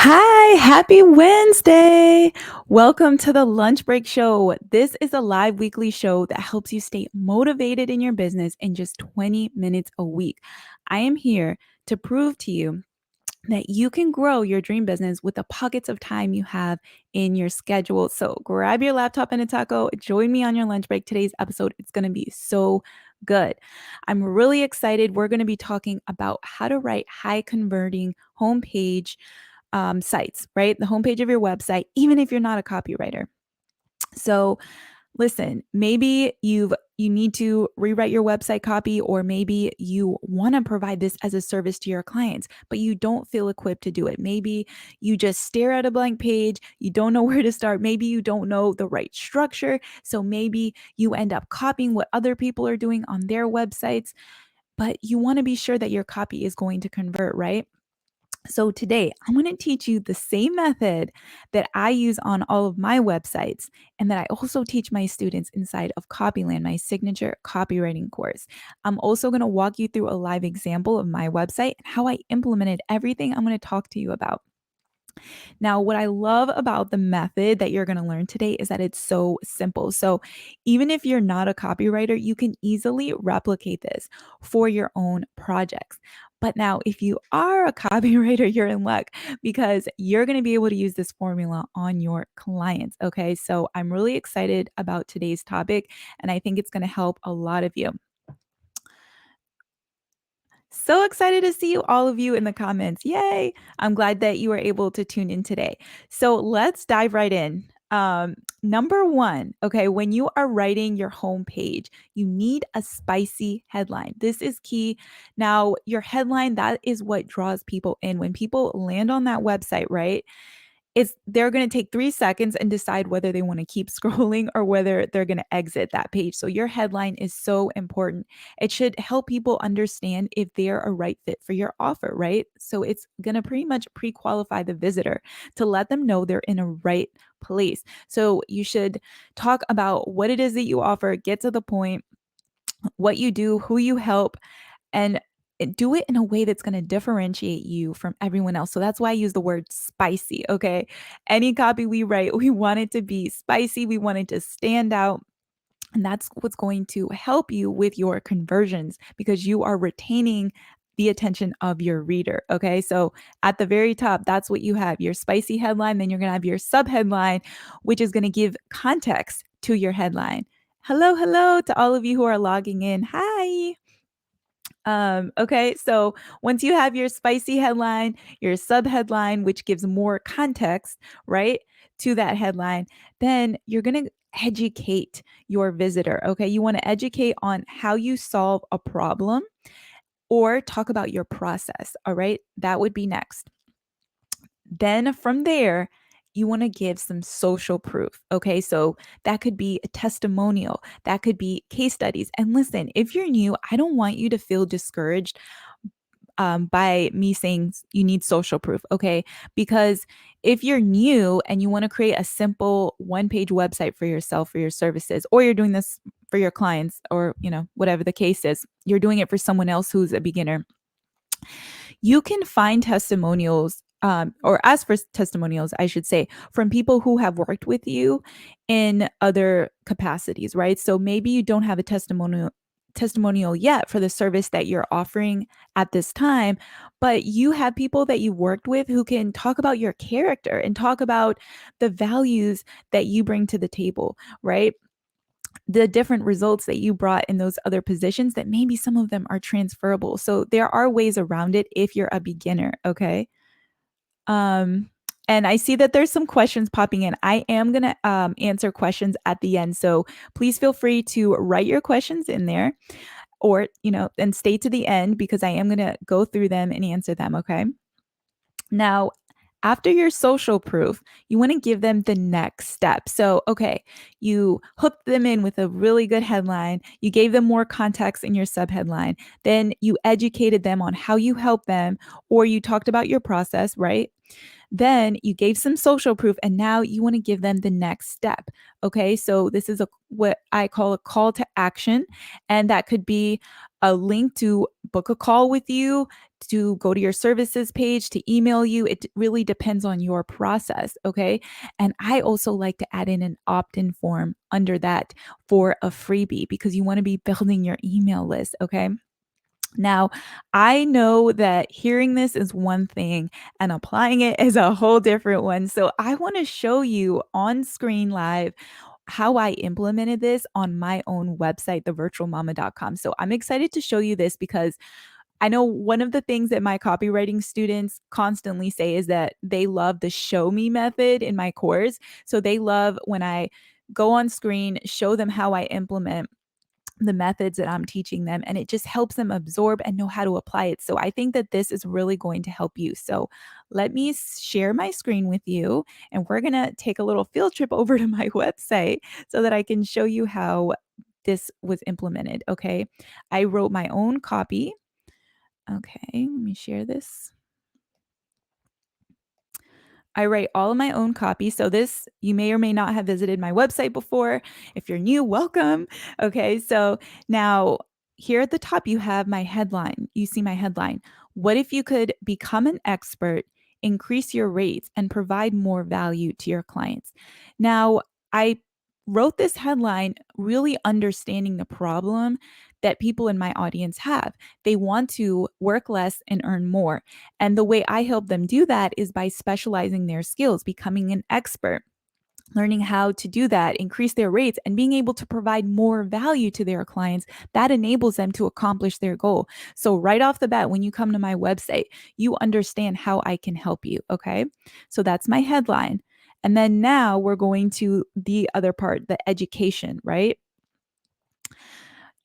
Hi, happy Wednesday. Welcome to the Lunch Break Show. This is a live weekly show that helps you stay motivated in your business in just 20 minutes a week. I am here to prove to you that you can grow your dream business with the pockets of time you have in your schedule. So grab your laptop and a taco. Join me on your lunch break. Today's episode, it's going to be so good. I'm really excited. We're going to be talking about how to write high converting homepage sites, right? The homepage of your website, even if you're not a copywriter. So listen, maybe you need to rewrite your website copy, or maybe you want to provide this as a service to your clients, but you don't feel equipped to do it. Maybe you just stare at a blank page, you don't know where to start, maybe you don't know the right structure, so maybe you end up copying what other people are doing on their websites, but you want to be sure that your copy is going to convert, right? So today, I'm going to teach you the same method that I use on all of my websites and that I also teach my students inside of Copyland, my signature copywriting course. I'm also going to walk you through a live example of my website and how I implemented everything I'm going to talk to you about. Now, what I love about the method that you're going to learn today is that it's so simple. So, even if you're not a copywriter, you can easily replicate this for your own projects. But now, if you are a copywriter, you're in luck because you're going to be able to use this formula on your clients. Okay. So, I'm really excited about today's topic, and I think it's going to help a lot of you. So excited to see you, all of you in the comments. Yay. I'm glad that you were able to tune in today. So let's dive right in. Number one, okay, when you are writing your homepage, you need a spicy headline. This is key. Now, your headline, that is what draws people in. When people land on that website, right? Is they're going to take 3 seconds and decide whether they want to keep scrolling or whether they're going to exit that page. So your headline is so important. It should help people understand if they're a right fit for your offer, right? So it's going to pretty much pre-qualify the visitor to let them know they're in a right place. So you should talk about what it is that you offer, get to the point, what you do, who you help, and do it in a way that's going to differentiate you from everyone else. So that's why I use the word spicy. Okay. Any copy we write, we want it to be spicy. We want it to stand out. And that's what's going to help you with your conversions because you are retaining the attention of your reader. Okay. So at the very top, that's what you have, your spicy headline. Then you're going to have your sub headline, which is going to give context to your headline. Hello, hello to all of you who are logging in. Hi. Okay, so once you have your spicy headline, your sub headline, which gives more context, right, to that headline, then you're going to educate your visitor. Okay, you want to educate on how you solve a problem or talk about your process. All right, that would be next. Then from there, you want to give some social proof. Okay. So that could be a testimonial, that could be case studies. And listen, if you're new, I don't want you to feel discouraged by me saying you need social proof. Okay. Because if you're new and you want to create a simple one page website for yourself, for your services, or you're doing this for your clients, or, whatever the case is, you're doing it for someone else who's a beginner, you can find testimonials, or ask for testimonials, I should say, from people who have worked with you in other capacities, right? So maybe you don't have a testimonial yet for the service that you're offering at this time, but you have people that you worked with who can talk about your character and talk about the values that you bring to the table, right? The different results that you brought in those other positions, that maybe some of them are transferable. So there are ways around it if you're a beginner, okay? Um, and I see that there's some questions popping in. I am going to answer questions at the end. So please feel free to write your questions in there, or, and stay to the end because I am going to go through them and answer them, okay? Now, after your social proof, you want to give them the next step. So, okay, you hooked them in with a really good headline. You gave them more context in your subheadline. Then you educated them on how you help them, or you talked about your process, right? Then you gave some social proof, and now you want to give them the next step. Okay, so this is what I call a call to action, and that could be a link to book a call with you, to go to your services page, to email you. It really depends on your process. Okay. And I also like to add in an opt in form under that for a freebie because you want to be building your email list. Okay. Now, I know that hearing this is one thing and applying it is a whole different one. So, I want to show you on screen live how I implemented this on my own website, thevirtualmama.com. So, I'm excited to show you this because I know one of the things that my copywriting students constantly say is that they love the show me method in my course. So, they love when I go on screen, show them how I implement the methods that I'm teaching them, and it just helps them absorb and know how to apply it. So I think that this is really going to help you. So let me share my screen with you, and we're going to take a little field trip over to my website so that I can show you how this was implemented. Okay. I wrote my own copy. Okay. Let me share this. I write all of my own copy. So this, you may or may not have visited my website before. If you're new, welcome. Okay, so now here at the top, you have my headline. You see my headline. What if you could become an expert, increase your rates, and provide more value to your clients? Now, I wrote this headline really understanding the problem that people in my audience have. They want to work less and earn more. And the way I help them do that is by specializing their skills, becoming an expert, learning how to do that, increase their rates, and being able to provide more value to their clients. That enables them to accomplish their goal. So, right off the bat, when you come to my website, you understand how I can help you. Okay. So, that's my headline. And then now we're going to the other part, the education, right?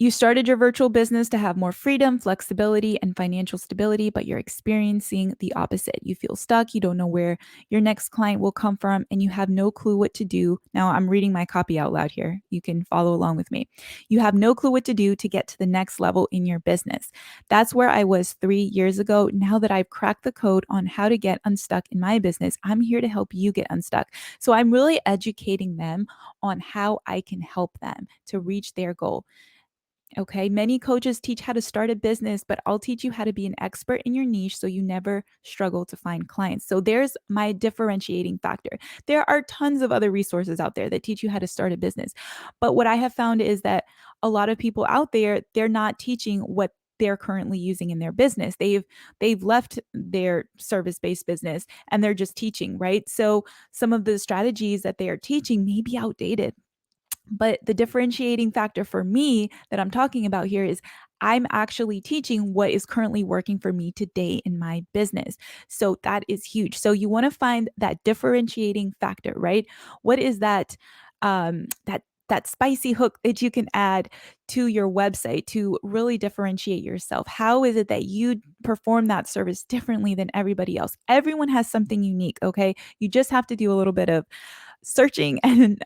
You started your virtual business to have more freedom, flexibility, and financial stability, but you're experiencing the opposite. You feel stuck, you don't know where your next client will come from, and you have no clue what to do. Now, I'm reading my copy out loud here. You can follow along with me. You have no clue what to do to get to the next level in your business. That's where I was 3 years ago. Now that I've cracked the code on how to get unstuck in my business, I'm here to help you get unstuck. So I'm really educating them on how I can help them to reach their goal. Okay. Many coaches teach how to start a business, but I'll teach you how to be an expert in your niche so you never struggle to find clients. So there's my differentiating factor. There are tons of other resources out there that teach you how to start a business. But what I have found is that a lot of people out there, they're not teaching what they're currently using in their business. They've left their service-based business and they're just teaching, right? So some of the strategies that they are teaching may be outdated. But the differentiating factor for me that I'm talking about here is I'm actually teaching what is currently working for me today in my business. So that is huge. So you want to find that differentiating factor, right? What is that that spicy hook that you can add to your website to really differentiate yourself? How is it that you perform that service differently than everybody else? Everyone has something unique, okay? You just have to do a little bit of searching and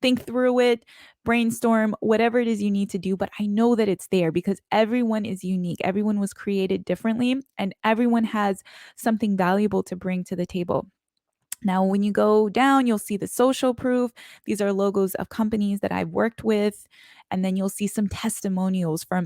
think through it, brainstorm, whatever it is you need to do. But I know that it's there because everyone is unique. Everyone was created differently, and everyone has something valuable to bring to the table. Now, when you go down, you'll see the social proof. These are logos of companies that I've worked with. And then you'll see some testimonials from,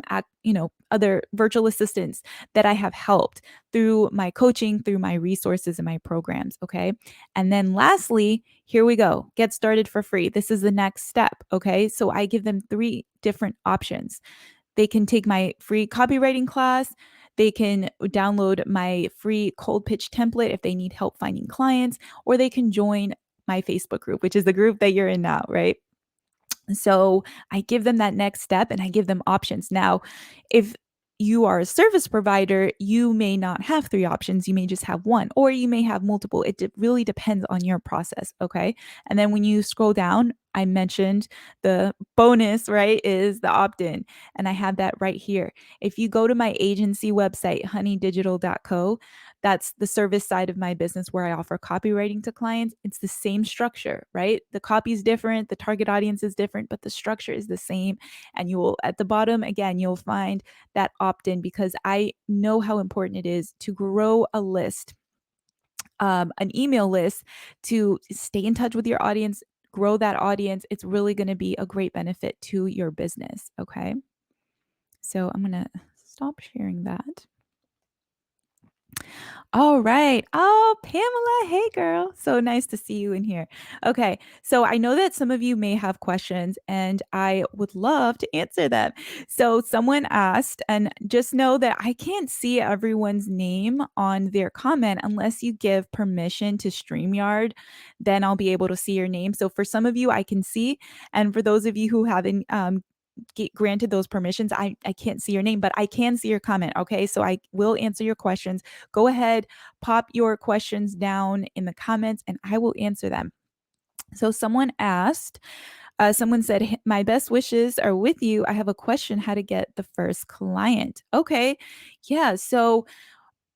other virtual assistants that I have helped through my coaching, through my resources and my programs. Okay. And then lastly, here we go. Get started for free. This is the next step. Okay. So I give them 3 different options. They can take my free copywriting class. They can download my free cold pitch template if they need help finding clients, or they can join my Facebook group, which is the group that you're in now, right? So I give them that next step and I give them options. Now, if you are a service provider, you may not have 3 options. You may just have one, or you may have multiple. It really depends on your process. Okay. And then when you scroll down, I mentioned the bonus, right? Is the opt in. And I have that right here. If you go to my agency website, honeydigital.co, that's the service side of my business where I offer copywriting to clients. It's the same structure, right? The copy is different, the target audience is different, but the structure is the same. And you will, at the bottom, again, you'll find that opt in because I know how important it is to grow a list, an email list to stay in touch with your audience, grow that audience. It's really going to be a great benefit to your business. Okay. So I'm going to stop sharing that. All right. Oh, Pamela. Hey, girl. So nice to see you in here. Okay. So I know that some of you may have questions and I would love to answer them. So someone asked, and just know that I can't see everyone's name on their comment unless you give permission to StreamYard. Then I'll be able to see your name. So for some of you, I can see. And for those of you who haven't get granted those permissions, I can't see your name, but I can see your comment. Okay. So I will answer your questions. Go ahead, pop your questions down in the comments and I will answer them. So someone said, my best wishes are with you. I have a question how to get the first client. Okay. Yeah. So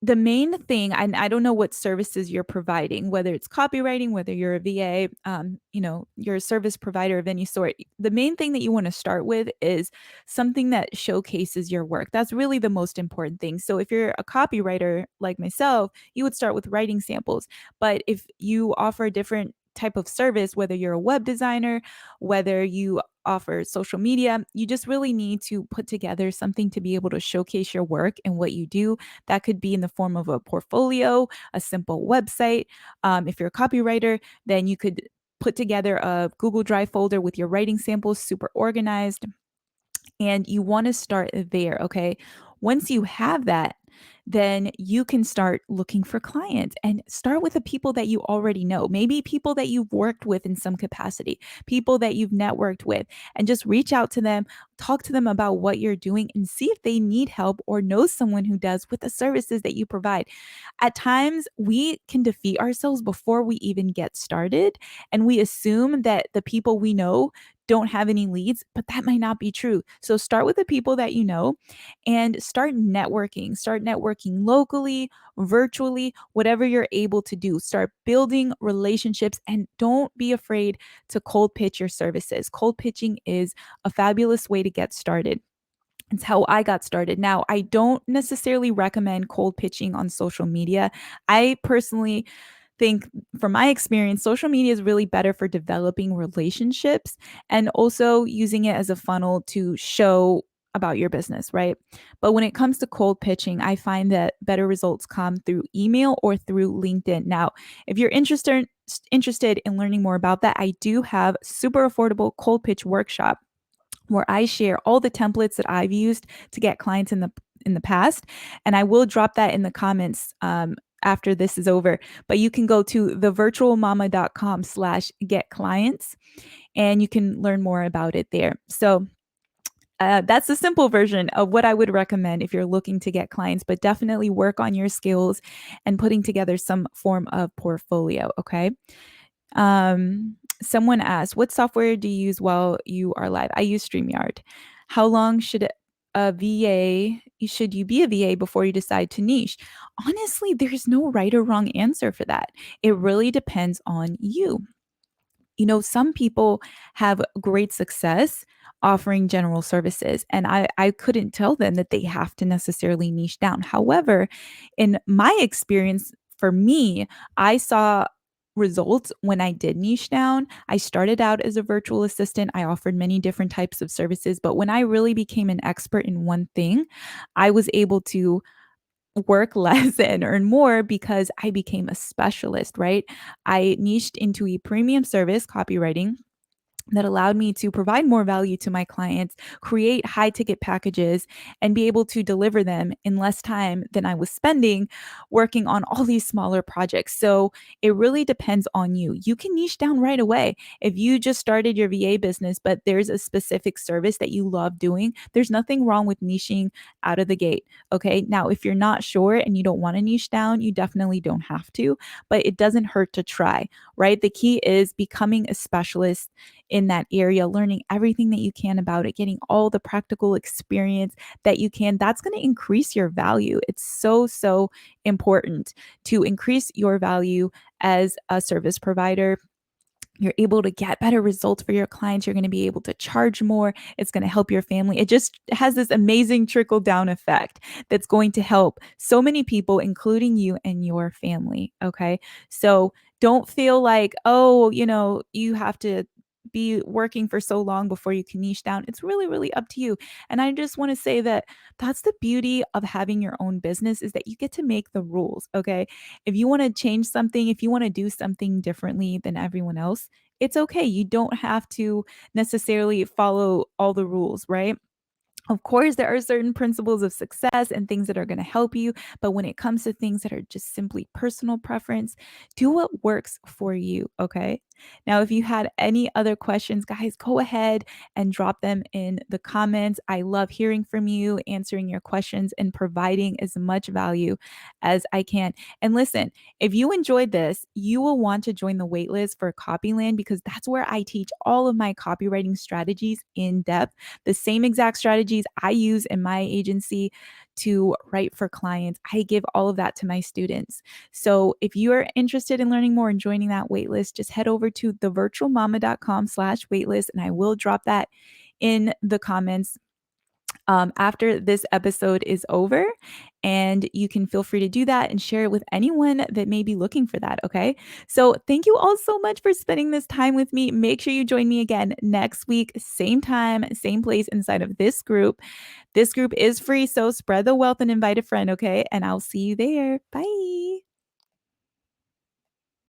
the main thing, and I don't know what services you're providing, whether it's copywriting, whether you're a VA, you're a service provider of any sort. The main thing that you want to start with is something that showcases your work. That's really the most important thing. So if you're a copywriter like myself, you would start with writing samples. But if you offer a different type of service, whether you're a web designer, whether you offer social media, you just really need to put together something to be able to showcase your work and what you do. That could be in the form of a portfolio, a simple website. If you're a copywriter, then you could put together a Google Drive folder with your writing samples, super organized, and you want to start there. Okay. Once you have that, then you can start looking for clients and start with the people that you already know, maybe people that you've worked with in some capacity, people that you've networked with, and just reach out to them, talk to them about what you're doing, and see if they need help or know someone who does with the services that you provide. At times, we can defeat ourselves before we even get started, and we assume that the people we know don't have any leads, but that might not be true. So start with the people that you know and start networking. Start networking locally, virtually, whatever you're able to do. Start building relationships and don't be afraid to cold pitch your services. Cold pitching is a fabulous way to get started. It's how I got started. Now, I don't necessarily recommend cold pitching on social media. I personally think, from my experience, social media is really better for developing relationships and also using it as a funnel to show about your business, right? But when it comes to cold pitching, I find that better results come through email or through LinkedIn. Now, if you're interested in learning more about that, I do have super affordable cold pitch workshop where I share all the templates that I've used to get clients in the past, and I will drop that in the comments after this is over. But you can go to thevirtualmama.com/get clients, and you can learn more about it there. So that's a simple version of what I would recommend if you're looking to get clients, but definitely work on your skills and putting together some form of portfolio. Okay. Someone asked, what software do you use while you are live? I use StreamYard. How long should you be a VA before you decide to niche? Honestly, there's no right or wrong answer for that. It really depends on you. Some people have great success offering general services, and I couldn't tell them that they have to necessarily niche down. However, in my experience, for me, I saw results when I did niche down. I started out as a virtual assistant. I offered many different types of services, but when I really became an expert in one thing, I was able to work less and earn more because I became a specialist, right? I niched into a premium service, copywriting, that allowed me to provide more value to my clients, create high ticket packages, and be able to deliver them in less time than I was spending working on all these smaller projects. So it really depends on you. You can niche down right away. If you just started your VA business, but there's a specific service that you love doing, there's nothing wrong with niching out of the gate. Okay. Now, if you're not sure and you don't want to niche down, you definitely don't have to, but it doesn't hurt to try, right? The key is becoming a specialist in that area, learning everything that you can about it, getting all the practical experience that you can. That's going to increase your value. It's so, so important to increase your value as a service provider. You're able to get better results for your clients. You're going to be able to charge more. It's going to help your family. It just has this amazing trickle down effect that's going to help so many people, including you and your family. Okay. So don't feel like, oh, you have to be working for so long before you can niche down. It's really, really up to you. And I just want to say that that's the beauty of having your own business is that you get to make the rules. Okay. If you want to change something, if you want to do something differently than everyone else, it's okay. You don't have to necessarily follow all the rules, right? Of course, there are certain principles of success and things that are going to help you. But when it comes to things that are just simply personal preference, do what works for you. Okay. Now, if you had any other questions, guys, go ahead and drop them in the comments. I love hearing from you, answering your questions, and providing as much value as I can. And listen, if you enjoyed this, you will want to join the waitlist for Copyland because that's where I teach all of my copywriting strategies in depth, the same exact strategies I use in my agency to write for clients. I give all of that to my students. So if you are interested in learning more and joining that waitlist, just head over to thevirtualmama.com/waitlist, and I will drop that in the comments after this episode is over. And you can feel free to do that and share it with anyone that may be looking for that. Okay. So thank you all so much for spending this time with me. Make sure you join me again next week, same time, same place inside of this group. This group is free. So spread the wealth and invite a friend. Okay. And I'll see you there. Bye.